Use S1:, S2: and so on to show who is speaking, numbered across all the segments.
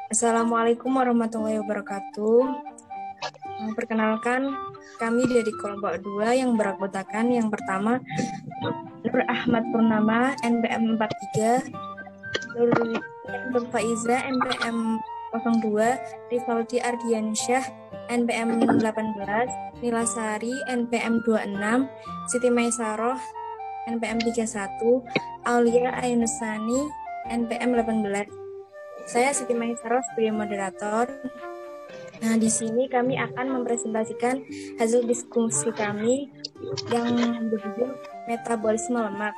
S1: Assalamualaikum warahmatullahi wabarakatuh. Perkenalkan, kami dari kelompok 2 yang beranggotakan yang pertama Nur Ahmad Purnama NPM 43, Nur Faiza NPM 02, Rivaldi Ardiansyah NPM 18, Nila Sari NPM 26, Siti Maisaroh NPM 31, Aulia Ainusani NPM 18. Saya Siti Maisaroh sebagai moderator. Nah, di sini kami akan mempresentasikan hasil diskusi kami yang berjudul metabolisme lemak.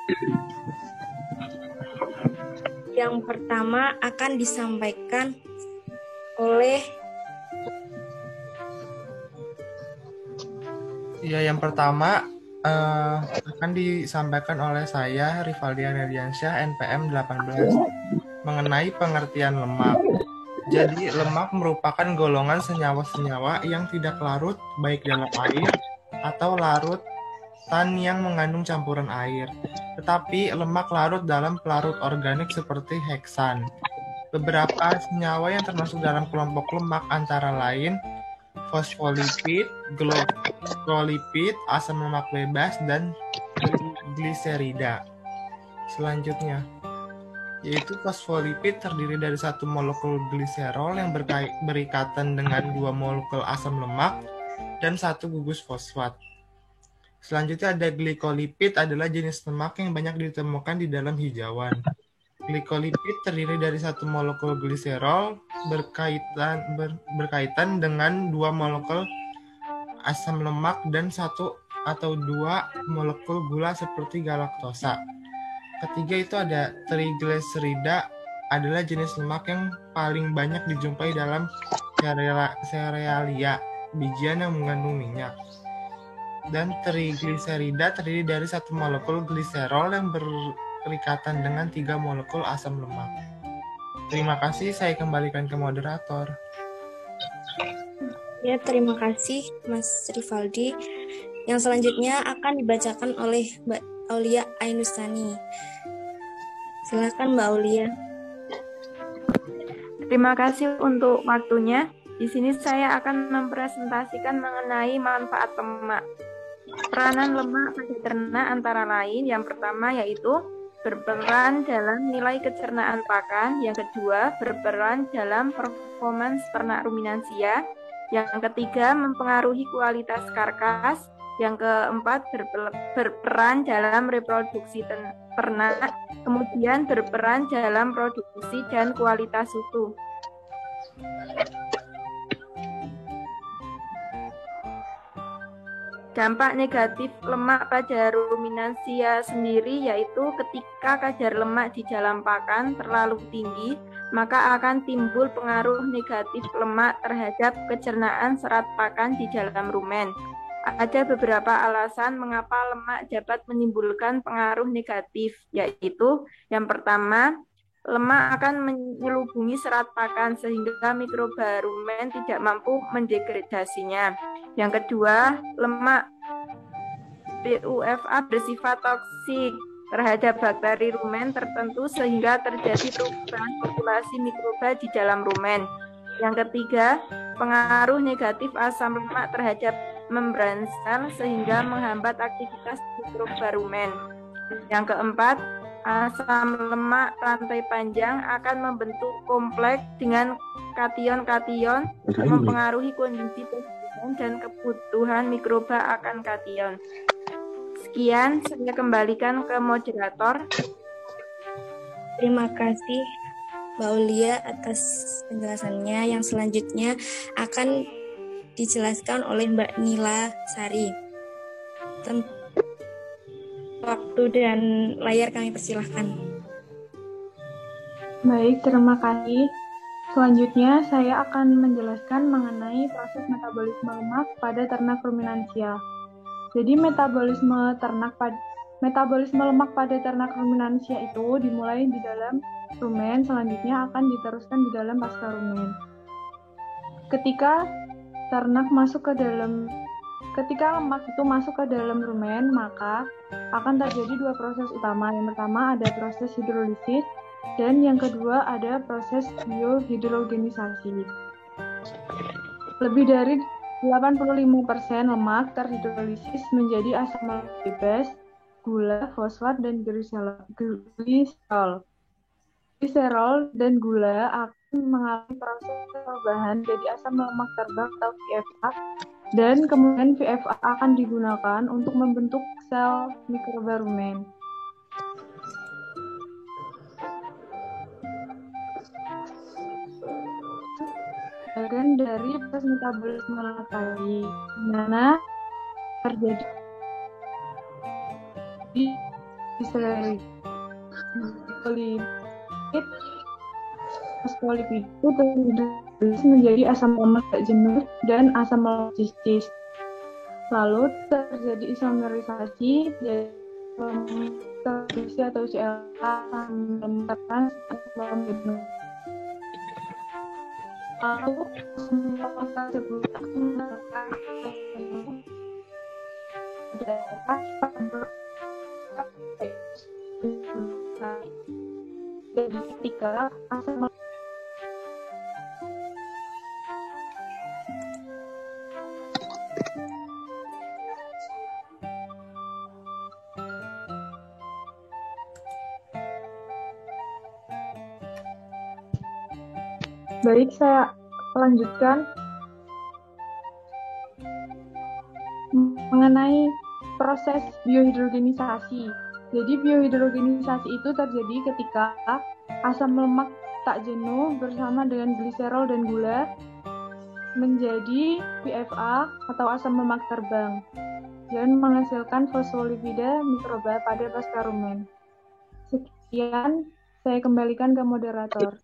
S1: Yang pertama akan disampaikan oleh
S2: yang pertama akan disampaikan oleh saya Rivaldi Ardiansyah NPM 18 mengenai pengertian lemak. Jadi, lemak merupakan golongan senyawa-senyawa yang tidak larut baik dalam air atau larutan yang mengandung campuran air. Tetapi lemak larut dalam pelarut organik seperti heksan. Beberapa senyawa yang termasuk dalam kelompok lemak antara lain fosfolipid, glukolipid, asam lemak bebas, dan gliserida. Selanjutnya, yaitu fosfolipid terdiri dari satu molekul gliserol yang berikatan dengan dua molekul asam lemak dan satu gugus fosfat. Selanjutnya ada glikolipid, adalah jenis lemak yang banyak ditemukan di dalam hijauan. Glikolipid terdiri dari satu molekul gliserol berkaitan dengan dua molekul asam lemak dan satu atau dua molekul gula seperti galaktosa. Ketiga itu ada trigliserida, adalah jenis lemak yang paling banyak dijumpai dalam serealia, bijian yang mengandung minyak. Dan trigliserida terdiri dari satu molekul gliserol yang berikatan dengan tiga molekul asam lemak. Terima kasih, saya kembalikan ke moderator.
S1: Ya, terima kasih Mas Rivaldi. Yang selanjutnya akan dibacakan oleh Mbak Aulia Ainusani. Silakan Mbak Aulia.
S3: Terima kasih untuk waktunya. Di sini saya akan mempresentasikan mengenai manfaat lemak. Peranan lemak pada ternak antara lain, yang pertama yaitu berperan dalam nilai kecernaan pakan, yang kedua berperan dalam performance ternak ruminansia, yang ketiga mempengaruhi kualitas karkas, yang keempat berperan dalam reproduksi ternak, kemudian berperan dalam produksi dan kualitas susu. Dampak negatif lemak pada ruminansia sendiri yaitu ketika kadar lemak di dalam pakan terlalu tinggi, maka akan timbul pengaruh negatif lemak terhadap kecernaan serat pakan di dalam rumen. Ada beberapa alasan mengapa lemak dapat menimbulkan pengaruh negatif, yaitu yang pertama, lemak akan menyelubungi serat pakan sehingga mikroba rumen tidak mampu mendegradasinya. Yang kedua, lemak PUFA bersifat toksik terhadap bakteri rumen tertentu sehingga terjadi perubahan populasi mikroba di dalam rumen. Yang ketiga, pengaruh negatif asam lemak terhadap membran sel sehingga menghambat aktivitas mikroba rumen. Yang keempat, asam lemak rantai panjang akan membentuk kompleks dengan kation-kation mempengaruhi kondisi presiden dan kebutuhan mikroba akan kation. Sekian, saya kembalikan ke moderator.
S1: Terima kasih Mbak Aulia atas penjelasannya. Yang selanjutnya akan dijelaskan oleh Mbak Nila Sari. Waktu dan layar kami persilahkan.
S4: Baik, terima kasih. Selanjutnya, saya akan menjelaskan mengenai proses metabolisme lemak pada ternak ruminansia. Jadi, metabolisme lemak pada ternak ruminansia itu dimulai di dalam rumen, selanjutnya akan diteruskan di dalam pasca rumen. Ketika lemak itu masuk ke dalam rumen, maka akan terjadi dua proses utama. Yang pertama ada proses hidrolisis, Dan yang kedua ada proses biohidrogenisasi. Lebih dari 85% lemak terhidrolisis menjadi asam lemak bebas, gula, fosfat, dan gliserol. Gliserol dan gula akan mengalami proses perubahan jadi asam lemak terbang atau VFA, dan kemudian VFA akan digunakan untuk membentuk sel mikroba rumen. Bagian dari proses metabolisme lemak tadi, di mana terjadi di fosfolipid itu terhidrolisis menjadi asam lemak tak jenuh dan asam lemak cis. Lalu terjadi isomerisasi jadi atau CLA asam lemak trans asam lemak jenuh. Lalu asam lemak tersebut akan menggunakan jadi ketika asam Baik, saya lanjutkan mengenai proses biohidrogenisasi. Jadi biohidrogenisasi itu terjadi ketika asam lemak tak jenuh bersama dengan gliserol dan gula menjadi VFA atau asam lemak terbang dan menghasilkan fosfolipida mikroba pada pasca rumen. Sekian, saya kembalikan ke moderator.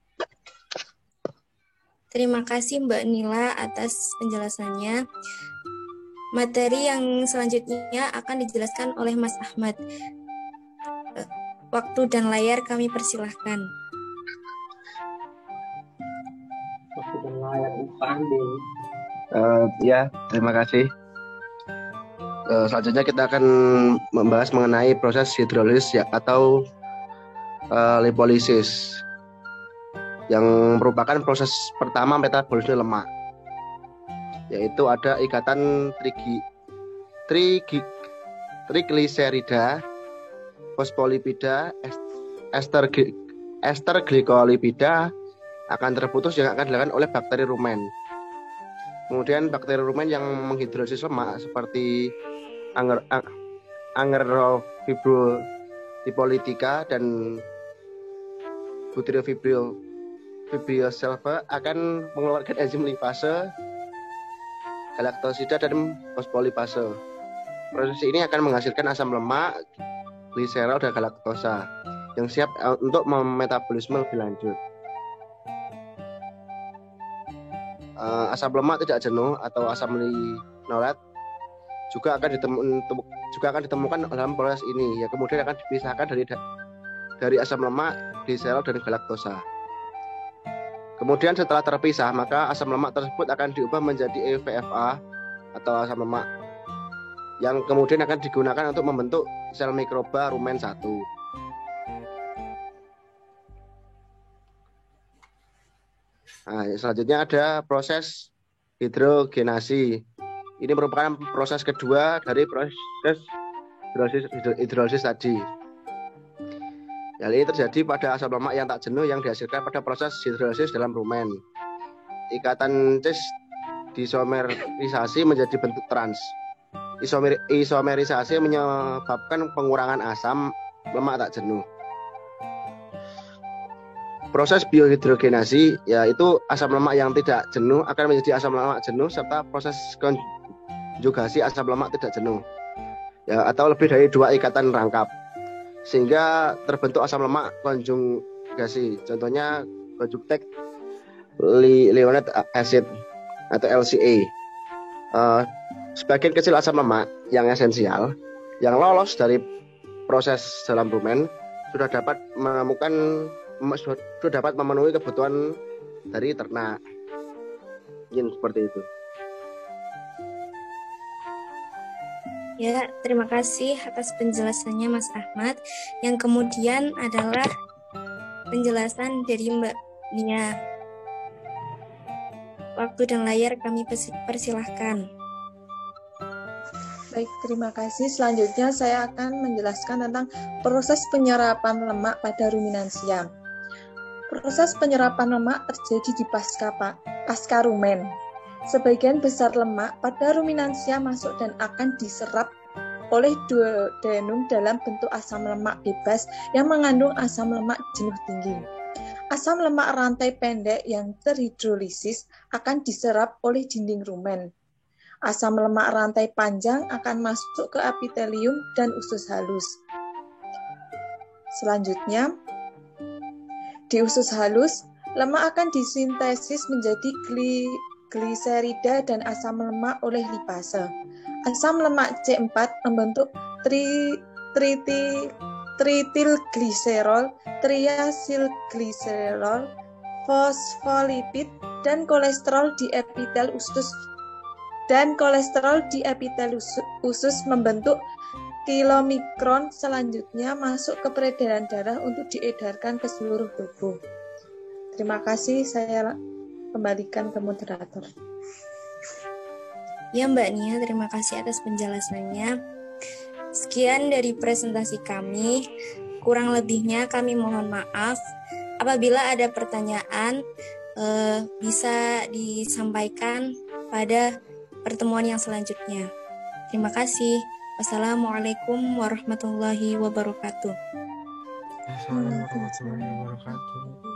S1: Terima kasih Mbak Nila atas penjelasannya. Materi yang selanjutnya akan dijelaskan oleh Mas Ahmad. Waktu dan layar kami persilahkan.
S5: Waktu dan layar ya, terima kasih. Selanjutnya kita akan membahas mengenai proses hidrolisis ya, atau lipolisis, yang merupakan proses pertama metabolisme lemak, yaitu ada ikatan trigliserida, fosfolipida, ester glikolipida akan terputus yang akan dilakukan oleh bakteri rumen. Kemudian bakteri rumen yang menghidrolisis lemak seperti Angerofibrotipolitica dan Butyrofibrioselva akan mengeluarkan enzim lipase, galaktosida, dan fosfolipase. Proses ini akan menghasilkan asam lemak, gliserol, dan galaktosa yang siap untuk metabolisme lebih lanjut. Asam lemak tidak jenuh atau asam linolat juga akan ditemukan dalam proses ini, ya kemudian akan dipisahkan dari asam lemak, gliserol, dan galaktosa. Kemudian setelah terpisah, maka asam lemak tersebut akan diubah menjadi VFA atau asam lemak yang kemudian akan digunakan untuk membentuk sel mikroba rumen 1. Nah, selanjutnya ada proses hidrogenasi. Ini merupakan proses kedua dari proses hidrolisis tadi. Hal ini terjadi pada asam lemak yang tak jenuh yang dihasilkan pada proses hidrolisis dalam rumen. Ikatan cis diisomerisasi menjadi bentuk trans. Isomerisasi menyebabkan pengurangan asam lemak tak jenuh. Proses biohidrogenasi, yaitu asam lemak yang tidak jenuh akan menjadi asam lemak jenuh, serta proses konjugasi asam lemak tidak jenuh, atau lebih dari 2 ikatan rangkap, sehingga terbentuk asam lemak konjugasi. Contohnya conjugate linoleic acid atau LCA. Sebagian kecil asam lemak yang esensial yang lolos dari proses dalam rumen sudah dapat memenuhi kebutuhan dari ternak. Mungkin seperti itu.
S1: Ya, terima kasih atas penjelasannya Mas Ahmad. Yang kemudian adalah penjelasan dari Mbak Nia. Waktu dan layar kami persilahkan.
S6: Baik, terima kasih. Selanjutnya saya akan menjelaskan tentang proses penyerapan lemak pada ruminansia. Proses penyerapan lemak terjadi di pasca rumen. Sebagian besar lemak pada ruminansia masuk dan akan diserap oleh duodenum dalam bentuk asam lemak bebas yang mengandung asam lemak jenuh tinggi. Asam lemak rantai pendek yang terhidrolisis akan diserap oleh dinding rumen. Asam lemak rantai panjang akan masuk ke epitelium dan usus halus. Selanjutnya, di usus halus, lemak akan disintesis menjadi gliserida dan asam lemak oleh lipase. Asam lemak C4 membentuk tritilgliserol, triacylglycerol, fosfolipid, dan kolesterol di epitel usus membentuk kilomikron. Selanjutnya masuk ke peredaran darah untuk diedarkan ke seluruh tubuh. Terima kasih, saya kembalikan ke moderator.
S1: Ya Mbak Nia, terima kasih atas penjelasannya. Sekian dari presentasi kami. Kurang lebihnya kami mohon maaf. Apabila ada pertanyaan, bisa disampaikan pada pertemuan yang selanjutnya. Terima kasih. Wassalamualaikum warahmatullahi wabarakatuh.
S2: Assalamualaikum warahmatullahi wabarakatuh.